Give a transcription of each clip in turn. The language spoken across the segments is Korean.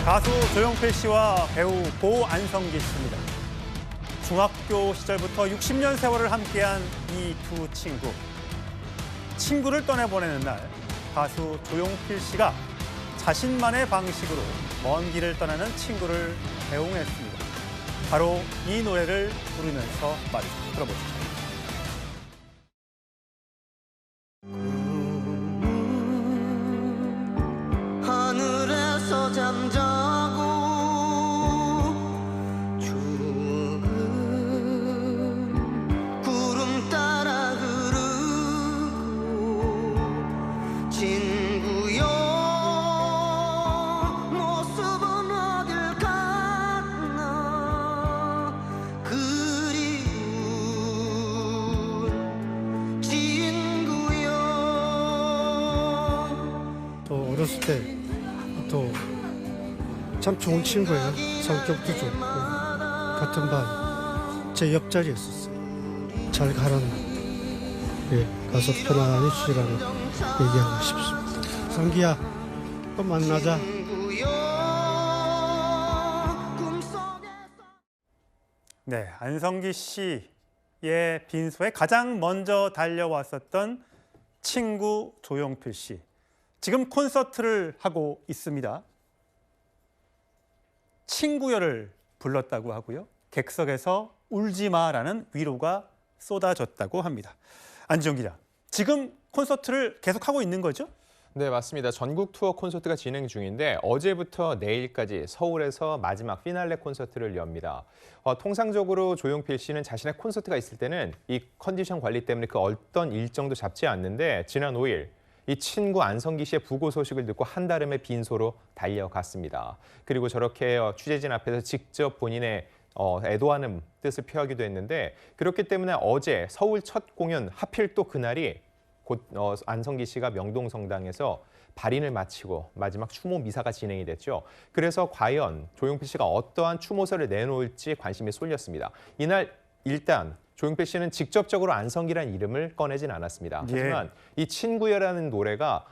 가수 조용필 씨와 배우 고안성기 씨입니다. 중학교 시절부터 60년 세월을 함께한 이 두 친구. 친구를 떠내보내는 날, 가수 조용필 씨가 자신만의 방식으로 먼 길을 떠나는 친구를 배웅했습니다. 바로 이 노래를 부르면서 말이죠. 들어보시죠. 하늘에서 잠자고 죽은 구름 따라 흐르고 친구여 모습은 어딜 갔나 그리운 친구여. 또 어렸을 때 또 참 좋은 친구예요. 성격도 좋고 같은 반 제 옆자리였었어요. 잘 가라는 가서 편안히 쉬라고 얘기하고 싶습니다. 성기야, 또 만나자. 네, 안성기 씨의 빈소에 가장 먼저 달려왔었던 친구 조용필 씨. 지금 콘서트를 하고 있습니다. 친구여를 불렀다고 하고요. 객석에서 울지 마라는 위로가 쏟아졌다고 합니다. 안지용 기자, 지금 콘서트를 계속하고 있는 거죠? 네, 맞습니다. 전국 투어 콘서트가 진행 중인데 어제부터 내일까지 서울에서 마지막 피날레 콘서트를 엽니다. 통상적으로 조용필 씨는 자신의 콘서트가 있을 때는 이 컨디션 관리 때문에 그 어떤 일정도 잡지 않는데 지난 5일 이 친구 안성기 씨의 부고 소식을 듣고 한달음에 빈소로 달려갔습니다. 그리고 저렇게 취재진 앞에서 직접 본인의 애도하는 뜻을 표하기도 했는데 그렇기 때문에 어제 서울 첫 공연 하필 또 그날이 곧 안성기 씨가 명동성당에서 발인을 마치고 마지막 추모 미사가 진행이 됐죠. 그래서 과연 조용필 씨가 어떠한 추모서를 내놓을지 관심이 쏠렸습니다. 이날 일단 조용필 씨는 직접적으로 안성기라는 이름을 꺼내진 않았습니다. 하지만 이 친구여라는 노래가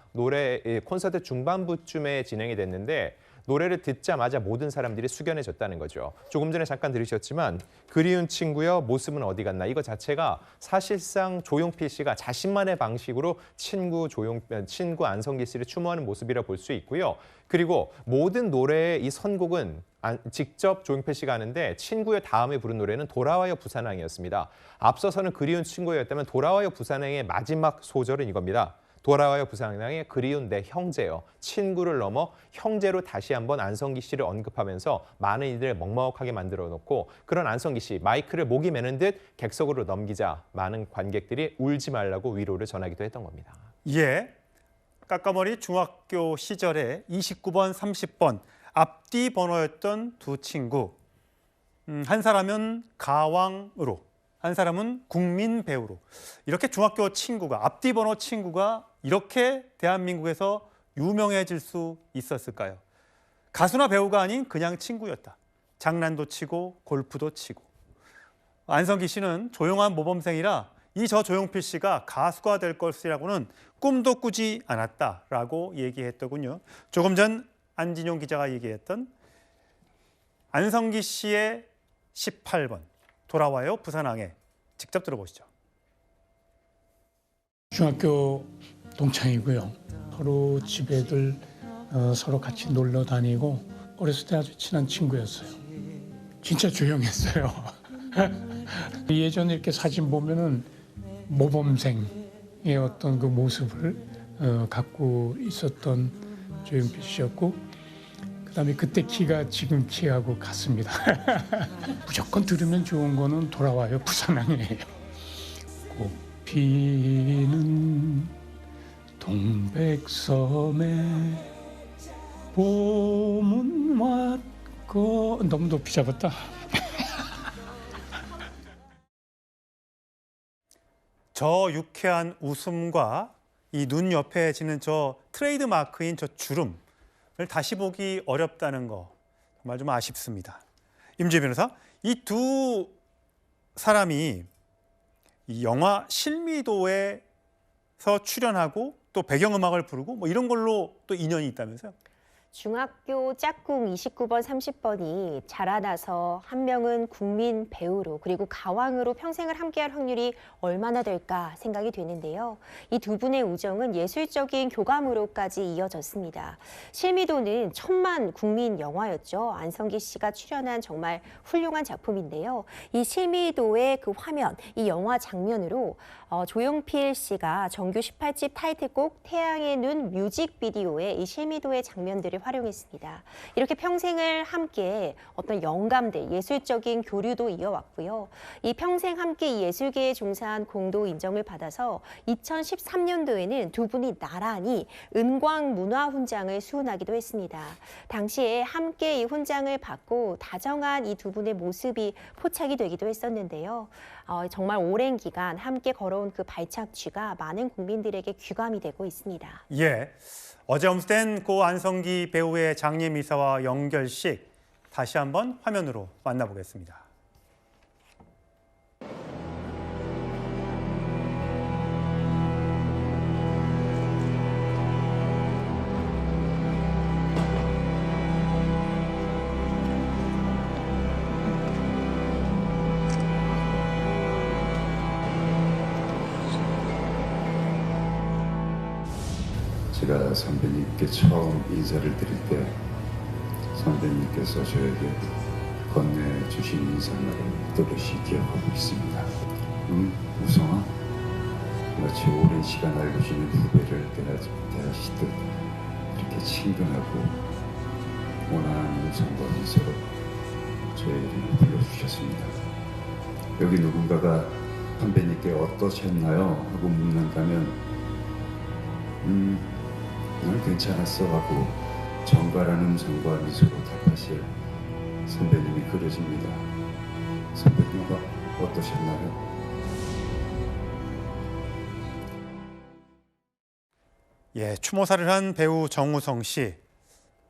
콘서트 중반부쯤에 진행이 됐는데 노래를 듣자마자 모든 사람들이 숙연해졌다는 거죠. 조금 전에 잠깐 들으셨지만 그리운 친구여 모습은 어디 갔나 이거 자체가 사실상 조용필 씨가 자신만의 방식으로 친구 안성기 씨를 추모하는 모습이라 볼 수 있고요. 그리고 모든 노래의 이 선곡은 직접 조용필 씨가 하는데 친구여 다음에 부른 노래는 돌아와요 부산항이었습니다. 앞서서는 그리운 친구였다면 돌아와요 부산항의 마지막 소절은 이겁니다. 돌아와요 부산항의 그리운 내 형제요. 친구를 넘어 형제로 다시 한번 안성기 씨를 언급하면서 많은 이들을 먹먹하게 만들어 놓고 그런 안성기 씨 마이크를 목이 매는 듯 객석으로 넘기자 많은 관객들이 울지 말라고 위로를 전하기도 했던 겁니다. 예, 까까머리 중학교 시절에 29번, 30번 앞뒤 번호였던 두 친구. 한 사람은 가왕으로, 한 사람은 국민 배우로. 이렇게 중학교 친구가, 앞뒤 번호 친구가 이렇게 대한민국에서 유명해질 수 있었을까요? 가수나 배우가 아닌 그냥 친구였다. 장난도 치고 골프도 치고. 안성기 씨는 조용한 모범생이라 이 저 조용필 씨가 가수가 될 것이라고는 꿈도 꾸지 않았다라고 얘기했더군요. 조금 전 안진용 기자가 얘기했던 안성기 씨의 18번 돌아와요 부산항에 직접 들어보시죠. 중학교 동창이고요. 서로 집애들 서로 같이 놀러 다니고 어렸을 때 아주 친한 친구였어요. 진짜 조용했어요. 예전에 이렇게 사진 보면은 모범생의 어떤 그 모습을 갖고 있었던 조용필 씨였고 그다음에 그때 키가 지금 키하고 같습니다. 무조건 들으면 좋은 거는 돌아와요 부산항이에요. 꽃피는 동백섬에 봄은 왔고 너무 높이 잡았다. 저 유쾌한 웃음과 이 눈 옆에 지는 저 트레이드 마크인 저 주름을 다시 보기 어렵다는 거 정말 좀 아쉽습니다. 임지혜 변호사, 이 두 사람이 이 영화 실미도에서 출연하고 또 배경음악을 부르고 뭐 이런 걸로 또 인연이 있다면서요? 중학교 짝꿍 29번, 30번이 자라나서 한 명은 국민 배우로 그리고 가왕으로 평생을 함께할 확률이 얼마나 될까 생각이 되는데요. 이 두 분의 우정은 예술적인 교감으로까지 이어졌습니다. 실미도는 천만 국민 영화였죠. 안성기 씨가 출연한 정말 훌륭한 작품인데요. 이 실미도의 그 화면, 이 영화 장면으로 조용필 씨가 정규 18집 타이틀곡 태양의 눈 뮤직비디오에 이 실미도의 장면들을 활용했습니다. 이렇게 평생을 함께 어떤 영감들, 예술적인 교류도 이어왔고요. 이 평생 함께 이 예술계에 종사한 공도 인정을 받아서 2013년도에는 두 분이 나란히 은광문화훈장을 수훈하기도 했습니다. 당시에 함께 이 훈장을 받고 다정한 이 두 분의 모습이 포착이 되기도 했었는데요. 정말 오랜 기간 함께 걸어온 그 발착취가 많은 국민들에게 귀감이 되고 있습니다. 예, 어제 엄수된 고 안성기 배우의 장례미사와 연결식 다시 한번 화면으로 만나보겠습니다. 제가 선배님께 처음 인사를 드릴 때 선배님께서 저에게 건네주신 인사말을 또렷이 기억하고 있습니다. 우성아, 마치 오랜 시간 알고 지낸 후배를 대하시듯 이렇게 친근하고 온화한 음성과 미소로 저의 이름을 불러주셨습니다. 여기 누군가가 선배님께 어떠셨나요? 하고 묻는다면 난 괜찮았어 하고 정갈한 음성과 미소로 답하실 선배님이 그려집니다. 선배님과 어떠셨나요? 예, 추모사를 한 배우 정우성 씨.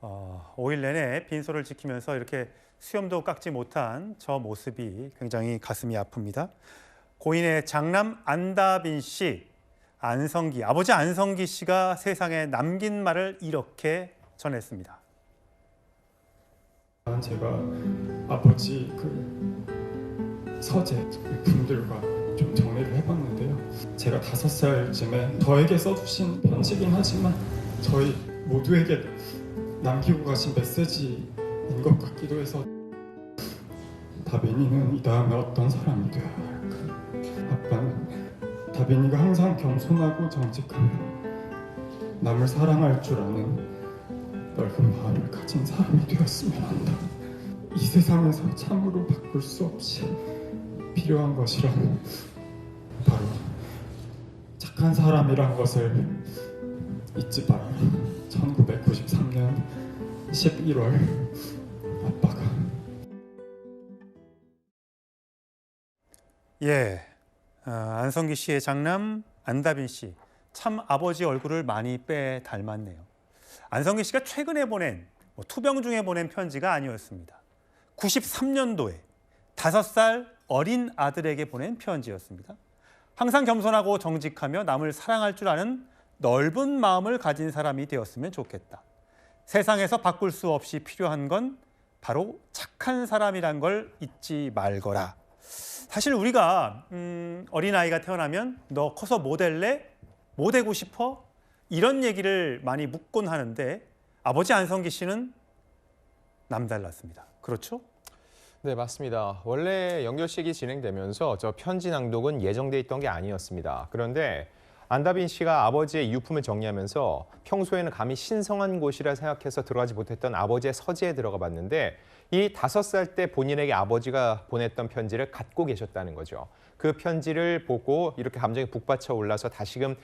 5일 내내 빈소를 지키면서 이렇게 수염도 깎지 못한 저 모습이 굉장히 가슴이 아픕니다. 고인의 장남 안다빈 씨, 아버지 안성기 씨가 세상에 남긴 말을 이렇게 전했습니다. 제가 아버지 그 서재 분들과 좀 정리를 해봤는데요. 제가 5살쯤에 저에게 써주신 편지긴 하지만 저희 모두에게 남기고 가신 메시지인 것 같기도 해서 다빈이는 이 다음에 어떤 사람이 되어야 할까? 아빠는 다빈이가 항상 겸손하고 정직하며 남을 사랑할 줄 아는 넓은 마음을 가진 사람이 되었으면 한다. 이 세상에서 참으로 바꿀 수 없이 필요한 것이란 바로 착한 사람이란 것을 잊지 마라. 1993년 11월 아빠가 안성기 씨의 장남 안다빈 씨, 참 아버지 얼굴을 많이 빼 닮았네요. 안성기 씨가 최근에 보낸 투병 중에 보낸 편지가 아니었습니다. 93년도에 5살 어린 아들에게 보낸 편지였습니다. 항상 겸손하고 정직하며 남을 사랑할 줄 아는 넓은 마음을 가진 사람이 되었으면 좋겠다. 세상에서 바꿀 수 없이 필요한 건 바로 착한 사람이란 걸 잊지 말거라. 사실 우리가 어린아이가 태어나면 너 커서 뭐 될래? 뭐 되고 싶어? 이런 얘기를 많이 묻곤 하는데 아버지 안성기 씨는 남달랐습니다. 그렇죠? 네, 맞습니다. 원래 연결식이 진행되면서 저 편지 낭독은 예정돼 있던 게 아니었습니다. 그런데 안다빈 씨가 아버지의 유품을 정리하면서 평소에는 감히 신성한 곳이라 생각해서 들어가지 못했던 아버지의 서재에 들어가 봤는데 이 5살 때 본인에게 아버지가 보냈던 편지를 갖고 계셨다는 거죠. 그 편지를 보고 이렇게 감정이 북받쳐 올라서 다시금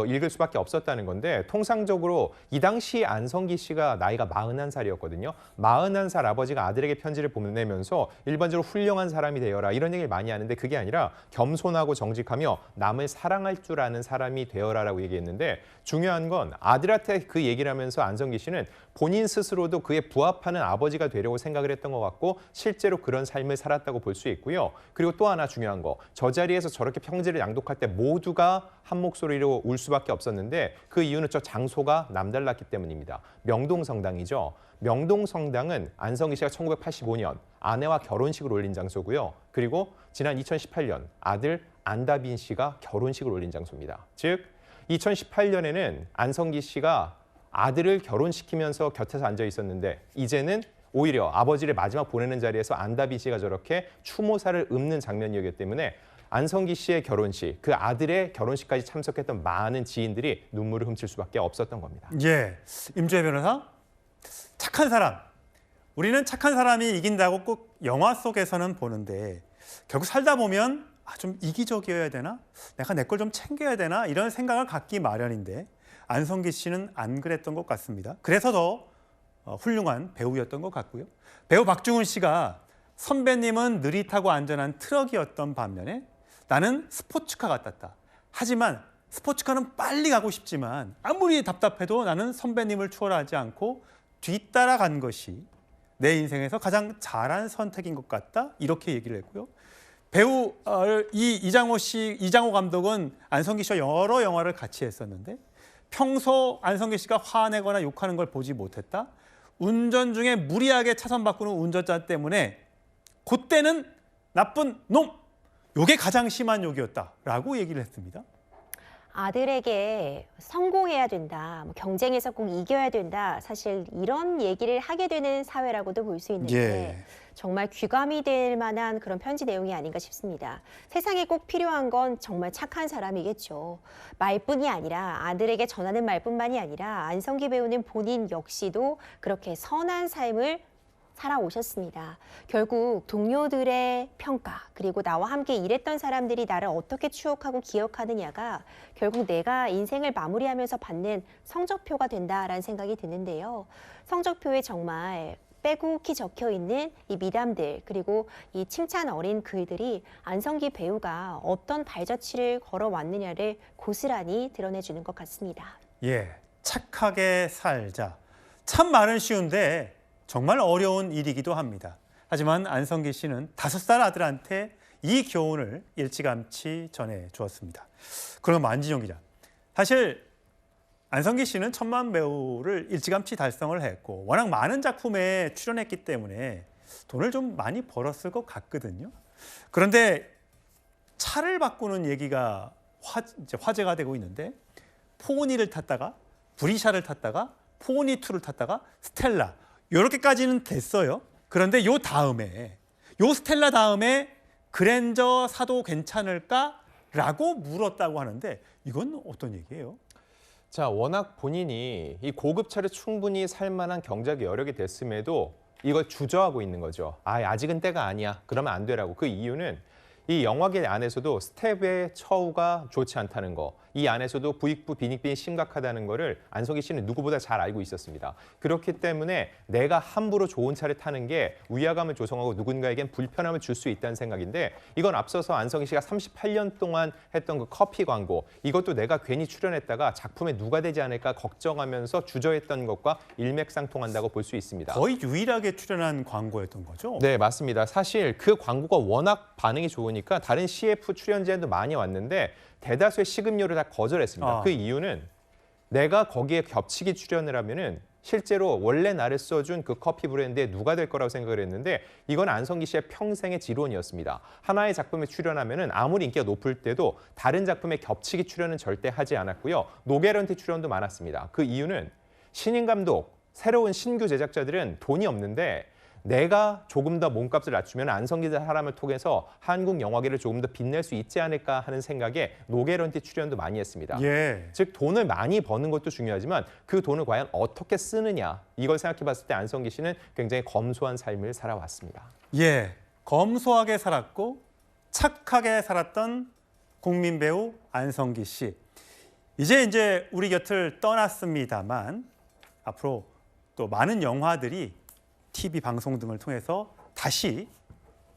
읽을 수밖에 없었다는 건데 통상적으로 이 당시 안성기 씨가 나이가 41살이었거든요. 41살 아버지가 아들에게 편지를 보내면서 일반적으로 훌륭한 사람이 되어라 이런 얘기를 많이 하는데 그게 아니라 겸손하고 정직하며 남을 사랑할 줄 아는 사람이 되어라라고 얘기했는데 중요한 건 아들한테 그 얘기를 하면서 안성기 씨는 본인 스스로도 그에 부합하는 아버지가 되려고 생각을 했던 것 같고 실제로 그런 삶을 살았다고 볼 수 있고요. 그리고 또 하나 중요한 거 저 자리에서 저렇게 평지를 양독할 때 모두가 한 목소리로 울 수밖에 없었는데 그 이유는 저 장소가 남달랐기 때문입니다. 명동성당이죠. 명동성당은 안성기 씨가 1985년 아내와 결혼식을 올린 장소고요. 그리고 지난 2018년 아들 안다빈 씨가 결혼식을 올린 장소입니다. 즉 2018년에는 안성기 씨가 아들을 결혼시키면서 곁에서 앉아 있었는데 이제는 오히려 아버지를 마지막 보내는 자리에서 안다빈 씨가 저렇게 추모사를 읊는 장면이었기 때문에 안성기 씨의 결혼식, 그 아들의 결혼식까지 참석했던 많은 지인들이 눈물을 훔칠 수밖에 없었던 겁니다. 예, 임주혜 변호사, 착한 사람. 우리는 착한 사람이 이긴다고 꼭 영화 속에서는 보는데 결국 살다 보면 좀 이기적이어야 되나? 내가 내 걸 좀 챙겨야 되나? 이런 생각을 갖기 마련인데 안성기 씨는 안 그랬던 것 같습니다. 그래서 더 훌륭한 배우였던 것 같고요. 배우 박중훈 씨가 선배님은 느릿하고 안전한 트럭이었던 반면에 나는 스포츠카 같았다. 하지만 스포츠카는 빨리 가고 싶지만 아무리 답답해도 나는 선배님을 추월하지 않고 뒤따라간 것이 내 인생에서 가장 잘한 선택인 것 같다. 이렇게 얘기를 했고요. 배우 이장호 감독은 안성기 씨와 여러 영화를 같이 했었는데 평소 안성기 씨가 화내거나 욕하는 걸 보지 못했다. 운전 중에 무리하게 차선 바꾸는 운전자 때문에 그때는 나쁜 놈! 이게 가장 심한 욕이었다라고 얘기를 했습니다. 아들에게 성공해야 된다, 경쟁에서 꼭 이겨야 된다, 사실 이런 얘기를 하게 되는 사회라고도 볼 수 있는데 예. 정말 귀감이 될 만한 그런 편지 내용이 아닌가 싶습니다. 세상에 꼭 필요한 건 정말 착한 사람이겠죠. 말뿐이 아니라 아들에게 전하는 말뿐만이 아니라 안성기 배우는 본인 역시도 그렇게 선한 삶을 살아오셨습니다. 결국 동료들의 평가 그리고 나와 함께 일했던 사람들이 나를 어떻게 추억하고 기억하느냐가 결국 내가 인생을 마무리하면서 받는 성적표가 된다라는 생각이 드는데요. 성적표에 정말 빼곡히 적혀 있는 이 미담들 그리고 이 칭찬 어린 글들이 안성기 배우가 어떤 발자취를 걸어왔느냐를 고스란히 드러내주는 것 같습니다. 예, 착하게 살자. 참 말은 쉬운데 정말 어려운 일이기도 합니다. 하지만 안성기 씨는 5살 아들한테 이 교훈을 일찌감치 전해주었습니다. 그럼 안진영 기자, 사실 안성기 씨는 천만 배우를 일찌감치 달성을 했고 워낙 많은 작품에 출연했기 때문에 돈을 좀 많이 벌었을 것 같거든요. 그런데 차를 바꾸는 얘기가 화제가 되고 있는데 포니를 탔다가 브리샤를 탔다가 포니2를 탔다가 스텔라 이렇게까지는 됐어요. 그런데 요 스텔라 다음에 그랜저 사도 괜찮을까라고 물었다고 하는데 이건 어떤 얘기예요? 자, 워낙 본인이 이 고급차를 충분히 살 만한 경제적 여력이 됐음에도 이걸 주저하고 있는 거죠. 아직은 때가 아니야. 그러면 안 되라고. 그 이유는 이 영화계 안에서도 스텝의 처우가 좋지 않다는 거, 이 안에서도 부익부 빈익빈이 심각하다는 거를 안성기 씨는 누구보다 잘 알고 있었습니다. 그렇기 때문에 내가 함부로 좋은 차를 타는 게 위화감을 조성하고 누군가에겐 불편함을 줄 수 있다는 생각인데 이건 앞서서 안성기 씨가 38년 동안 했던 그 커피 광고, 이것도 내가 괜히 출연했다가 작품에 누가 되지 않을까 걱정하면서 주저했던 것과 일맥상통한다고 볼 수 있습니다. 거의 유일하게 출연한 광고였던 거죠? 네, 맞습니다. 사실 그 광고가 워낙 반응이 좋으니까 다른 CF 출연진도 많이 왔는데 대다수의 시급료를 다 거절했습니다. 그 이유는 내가 거기에 겹치기 출연을 하면은 실제로 원래 나를 써준 그 커피 브랜드에 누가 될 거라고 생각을 했는데 이건 안성기 씨의 평생의 지론이었습니다. 하나의 작품에 출연하면은 아무리 인기가 높을 때도 다른 작품에 겹치기 출연은 절대 하지 않았고요. 노게런티 출연도 많았습니다. 그 이유는 신인 감독, 새로운 신규 제작자들은 돈이 없는데 내가 조금 더 몸값을 낮추면 안성기 사람을 통해서 한국 영화계를 조금 더 빛낼 수 있지 않을까 하는 생각에 노게런티 출연도 많이 했습니다. 예. 즉 돈을 많이 버는 것도 중요하지만 그 돈을 과연 어떻게 쓰느냐, 이걸 생각해 봤을 때 안성기 씨는 굉장히 검소한 삶을 살아왔습니다. 예, 검소하게 살았고 착하게 살았던 국민 배우 안성기 씨. 이제 우리 곁을 떠났습니다만 앞으로 또 많은 영화들이 TV 방송 등을 통해서 다시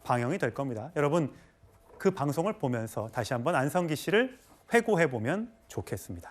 방영이 될 겁니다. 여러분 그 방송을 보면서 다시 한번 안성기 씨를 회고해 보면 좋겠습니다.